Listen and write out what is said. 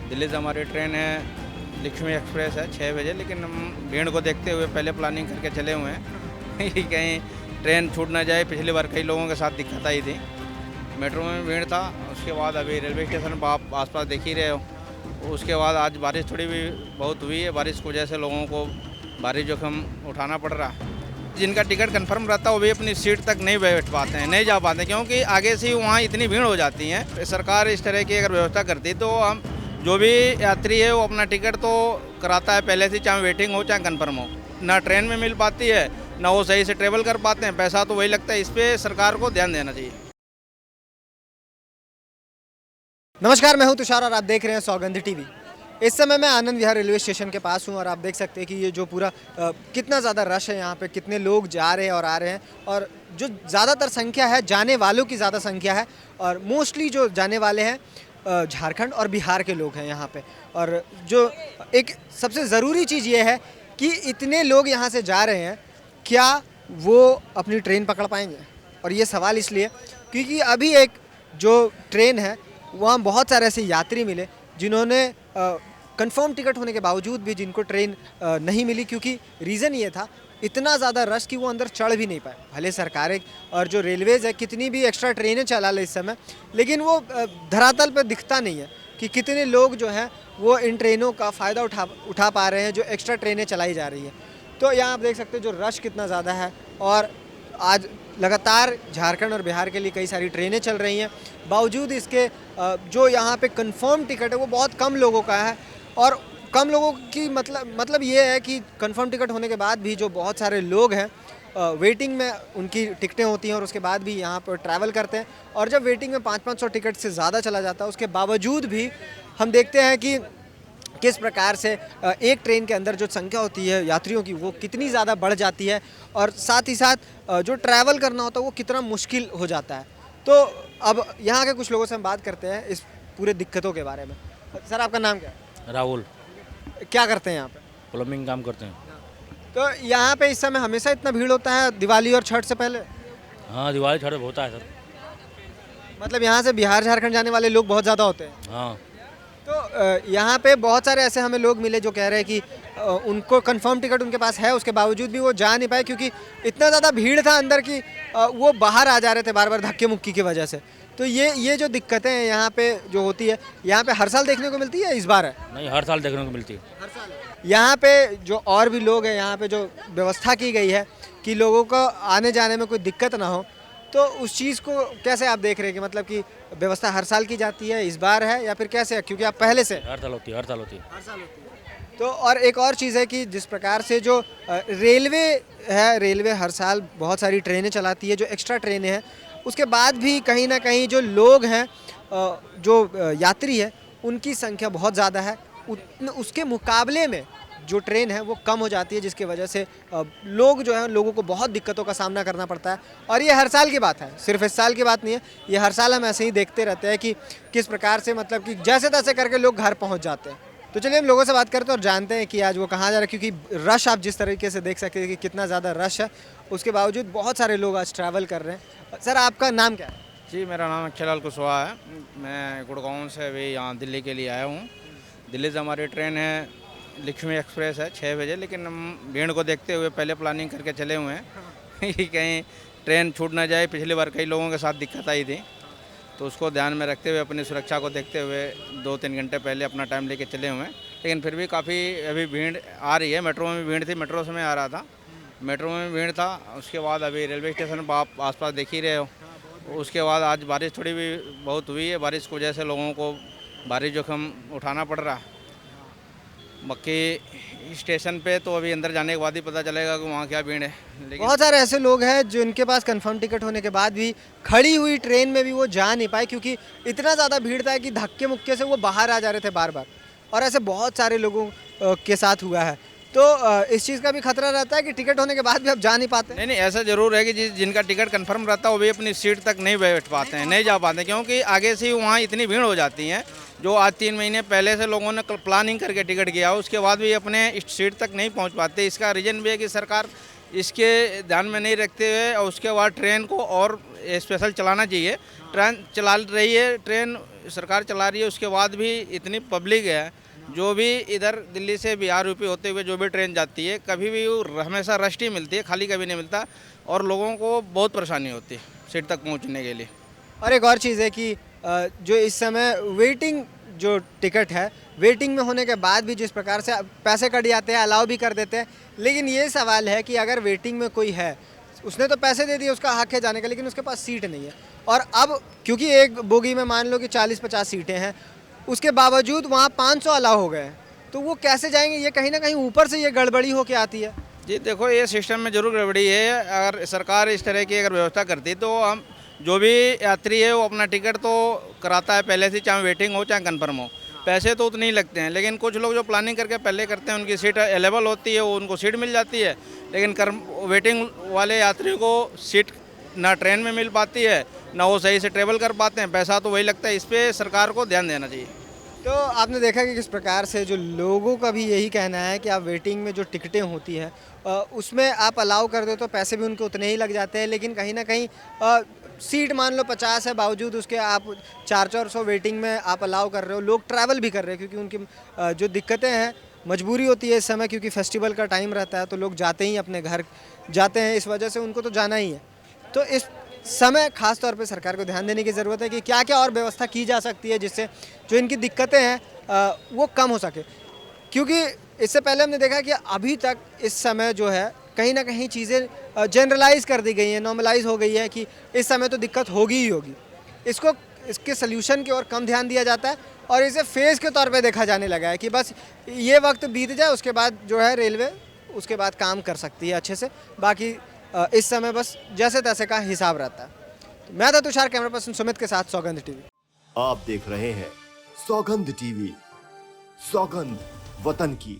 दिल्ली से हमारी ट्रेन है, लक्ष्मी एक्सप्रेस है 6 बजे, लेकिन हम भीड़ को देखते हुए पहले प्लानिंग करके चले हुए हैं कि कहीं ट्रेन छूट ना जाए। पिछली बार कई लोगों के साथ दिक्कत आई थी। मेट्रो में भीड़ था, उसके बाद अभी रेलवे स्टेशन पर आप आसपास देख ही रहे हो। उसके बाद आज बारिश थोड़ी भी बहुत हुई है। बारिश की वजह से लोगों को भारी जोखिम उठाना पड़ रहा है। जिनका टिकट कंफर्म रहता है वो भी अपनी सीट तक नहीं बैठ पाते हैं, नहीं जा पाते, क्योंकि आगे से ही वहाँ इतनी भीड़ हो जाती है। सरकार इस तरह की अगर व्यवस्था करती तो हम जो भी यात्री है वो अपना टिकट तो कराता है पहले से, चाहे वेटिंग हो चाहे कंफर्म हो। ना ट्रेन में मिल पाती है, ना वो सही से ट्रेवल कर पाते हैं, पैसा तो वही लगता है। इस पर सरकार को ध्यान देना चाहिए। नमस्कार, मैं हूं तुषार और आप देख रहे हैं सौगंध टीवी। इस समय मैं आनंद विहार रेलवे स्टेशन के पास हूं और आप देख सकते हैं कि ये जो पूरा कितना ज़्यादा रश है यहाँ पे, कितने लोग जा रहे हैं और आ रहे हैं। और जो ज़्यादातर संख्या है, जाने वालों की ज़्यादा संख्या है और मोस्टली जो जाने वाले हैं झारखंड और बिहार के लोग हैं यहाँ पे। और जो एक सबसे ज़रूरी चीज़ ये है कि इतने लोग यहाँ से जा रहे हैं, क्या वो अपनी ट्रेन पकड़ पाएंगे? और ये सवाल इसलिए क्योंकि अभी एक जो ट्रेन है वहाँ बहुत सारे ऐसे यात्री मिले जिन्होंने कंफर्म टिकट होने के बावजूद भी जिनको ट्रेन नहीं मिली, क्योंकि रीज़न ये था इतना ज़्यादा रश कि वो अंदर चढ़ भी नहीं पाए। भले सरकारें और जो रेलवेज़ है कितनी भी एक्स्ट्रा ट्रेनें चला ले इस समय, लेकिन वो धरातल पर दिखता नहीं है कि कितने लोग जो हैं वो इन ट्रेनों का फ़ायदा उठा पा रहे हैं जो एक्स्ट्रा ट्रेनें चलाई जा रही हैं। तो यहाँ आप देख सकते हो जो रश कितना ज़्यादा है। और आज लगातार झारखंड और बिहार के लिए कई सारी ट्रेनें चल रही हैं, बावजूद इसके जो यहाँ पे कंफर्म टिकट है वो बहुत कम लोगों का है। और कम लोगों की मतलब ये है कि कंफर्म टिकट होने के बाद भी जो बहुत सारे लोग हैं वेटिंग में उनकी टिकटें होती हैं और उसके बाद भी यहाँ पर ट्रैवल करते हैं। और जब वेटिंग में 500-500 टिकट से ज़्यादा चला जाता है, उसके बावजूद भी हम देखते हैं कि किस प्रकार से एक ट्रेन के अंदर जो संख्या होती है यात्रियों की वो कितनी ज़्यादा बढ़ जाती है और साथ ही साथ जो ट्रैवल करना होता है वो कितना मुश्किल हो जाता है। तो अब यहाँ के कुछ लोगों से हम बात करते हैं इस पूरे दिक्कतों के बारे में। सर, आपका नाम क्या है? राहुल। क्या करते हैं यहाँ पे? प्लम्बिंग काम करते हैं। तो यहाँ पे इस समय हमेशा इतना भीड़ होता है दिवाली और छठ से पहले? हाँ, दिवाली छठ होता है सर। मतलब यहाँ से बिहार झारखंड जाने वाले लोग बहुत ज़्यादा होते हैं? हाँ। तो यहाँ पे बहुत सारे ऐसे हमें लोग मिले जो कह रहे हैं कि उनको कंफर्म टिकट उनके पास है, उसके बावजूद भी वो जा नहीं पाए क्योंकि इतना ज़्यादा भीड़ था अंदर की वो बाहर आ जा रहे थे बार बार धक्के मुक्की की वजह से। तो ये जो दिक्कतें हैं यहाँ पे जो होती है, यहाँ पे हर साल देखने को मिलती है, इस बार है? नहीं, हर साल देखने को मिलती है। हर साल यहाँ पे जो और भी लोग हैं, यहाँ पे जो व्यवस्था की गई है कि लोगों को आने जाने में कोई दिक्कत ना हो, तो उस चीज़ को कैसे आप देख रहे हैं कि मतलब कि व्यवस्था हर साल की जाती है, इस बार है या फिर कैसे है? क्योंकि आप पहले से हर साल होती है, हर साल होती है। हर साल होती है। तो और एक और चीज़ है कि जिस प्रकार से जो रेलवे है, रेलवे हर साल बहुत सारी ट्रेनें चलाती है जो एक्स्ट्रा ट्रेनें हैं, उसके बाद भी कहीं ना कहीं जो लोग हैं जो यात्री है उनकी संख्या बहुत ज़्यादा है। उसके मुकाबले में जो ट्रेन है वो कम हो जाती है, जिसकी वजह से लोग जो है लोगों को बहुत दिक्कतों का सामना करना पड़ता है। और ये हर साल की बात है, सिर्फ इस साल की बात नहीं है, ये हर साल हम ऐसे ही देखते रहते हैं कि किस प्रकार से मतलब कि जैसे तैसे करके लोग घर पहुंच जाते हैं। तो चलिए हम लोगों से बात करते हैं और जानते हैं कि आज वो कहाँ जा रहे हैं, क्योंकि रश आप जिस तरीके से देख सकते हैं कि कितना ज़्यादा रश है, उसके बावजूद बहुत सारे लोग आज ट्रैवल कर रहे हैं। सर, आपका नाम क्या है? जी, मेरा नाम अक्षयलाल कुशवाहा है। मैं गुड़गांव से अभी यहाँ दिल्ली के लिए आया हूँ। दिल्ली से हमारी ट्रेन है, लक्ष्मी एक्सप्रेस है 6 बजे, लेकिन हम भीड़ को देखते हुए पहले प्लानिंग करके चले हुए हैं कि कहीं ट्रेन छूट ना जाए। पिछली बार कई लोगों के साथ दिक्कत आई थी, तो उसको ध्यान में रखते हुए अपनी सुरक्षा को देखते हुए 2-3 घंटे पहले अपना टाइम लेके चले हुए हैं। लेकिन फिर भी काफ़ी अभी भीड़ आ रही है। मेट्रो में भी भीड़ थी, मेट्रो से मैं आ रहा था, मेट्रो में भी भीड़ था। उसके बाद अभी रेलवे स्टेशन पर आप आसपास देख ही रहे हो। उसके बाद आज बारिश थोड़ी भी बहुत हुई है। बारिश की वजह से लोगों को भारी जोखिम उठाना पड़ रहा है। बाकी स्टेशन पे तो अभी अंदर जाने के बाद ही पता चलेगा कि वहाँ क्या भीड़ है। लेकिन बहुत सारे ऐसे लोग हैं जिनके पास कंफर्म टिकट होने के बाद भी खड़ी हुई ट्रेन में भी वो जा नहीं पाए क्योंकि इतना ज़्यादा भीड़ था कि धक्के मुक्के से वो बाहर आ जा रहे थे बार बार। और ऐसे बहुत सारे लोगों के साथ हुआ है। तो इस चीज़ का भी खतरा रहता है कि टिकट होने के बाद भी आप जा नहीं पाते। नहीं, ऐसा ज़रूर है कि जिनका टिकट कंफर्म रहता है वो भी अपनी सीट तक नहीं बैठ पाते हैं, नहीं जा पाते, क्योंकि आगे से ही वहाँ इतनी भीड़ हो जाती है। जो आज 3 महीने पहले से लोगों ने प्लानिंग करके टिकट किया, उसके बाद भी अपने सीट तक नहीं पहुँच पाते। इसका रीज़न भी है कि सरकार इसके ध्यान में नहीं रखते हुए और उसके बाद ट्रेन को और स्पेशल चलाना चाहिए। ट्रेन चला रही है, ट्रेन सरकार चला रही है उसके बाद भी इतनी पब्लिक है, जो भी इधर दिल्ली से बिहार यूपी होते हुए जो भी ट्रेन जाती है कभी भी वो हमेशा रश ही मिलती है, खाली कभी नहीं मिलता और लोगों को बहुत परेशानी होती है सीट तक पहुंचने के लिए। और एक और चीज़ है कि जो इस समय वेटिंग जो टिकट है, वेटिंग में होने के बाद भी जिस प्रकार से पैसे कट जाते हैं, अलाउ भी कर देते हैं, लेकिन ये सवाल है कि अगर वेटिंग में कोई है, उसने तो पैसे दे दिए, उसका हक है जाने का, लेकिन उसके पास सीट नहीं है। और अब क्योंकि एक बोगी में मान लो कि 40-50 सीटें हैं, उसके बावजूद वहाँ 500 अलाउ हो गए हैं, तो वो कैसे जाएंगे? ये कहीं ना कहीं ऊपर से ये गड़बड़ी होके आती है। जी देखो, ये सिस्टम में जरूर गड़बड़ी है। अगर सरकार इस तरह की अगर व्यवस्था करती तो हम जो भी यात्री है वो अपना टिकट तो कराता है पहले से, चाहे वेटिंग हो चाहे कन्फर्म हो। पैसे तो उतने ही लगते हैं, लेकिन कुछ लोग जो प्लानिंग करके पहले करते हैं उनकी सीट अवेलेबल होती है, वो उनको सीट मिल जाती है, लेकिन वेटिंग वाले यात्रियों को सीट ना ट्रेन में मिल पाती है, ना वो सही से ट्रेवल कर पाते हैं, पैसा तो वही लगता है। इस पर सरकार को ध्यान देना चाहिए। तो आपने देखा कि किस प्रकार से जो लोगों का भी यही कहना है कि आप वेटिंग में जो टिकटें होती हैं उसमें आप अलाउ कर दो तो पैसे भी उनके उतने ही लग जाते हैं, लेकिन कहीं ना कहीं सीट मान लो 50 है, बावजूद उसके आप 400 वेटिंग में आप अलाउ कर रहे हो, लोग ट्रैवल भी कर रहे हैं क्योंकि उनकी जो दिक्कतें हैं, मजबूरी होती है इस समय, क्योंकि फेस्टिवल का टाइम रहता है तो लोग जाते ही अपने घर जाते हैं, इस वजह से उनको तो जाना ही है। तो इस समय खास तौर पे सरकार को ध्यान देने की ज़रूरत है कि क्या क्या और व्यवस्था की जा सकती है जिससे जो इनकी दिक्कतें हैं वो कम हो सके, क्योंकि इससे पहले हमने देखा कि अभी तक इस समय जो है कहीं ना कहीं चीज़ें जनरलाइज कर दी गई हैं, नॉर्मलाइज हो गई है कि इस समय तो दिक्कत होगी ही होगी। इसके सल्यूशन की ओर कम ध्यान दिया जाता है और इसे फेज़ के तौर पे देखा जाने लगा है कि बस ये वक्त बीत जाए, उसके बाद जो है रेलवे उसके बाद काम कर सकती है अच्छे से, बाकी इस समय बस जैसे तैसे का हिसाब रहता है। तो मैं था तुषार, कैमरा पर्सन सुमित के साथ, सौगंध टीवी। आप देख रहे हैं सौगंध टीवी, सौगंध वतन की।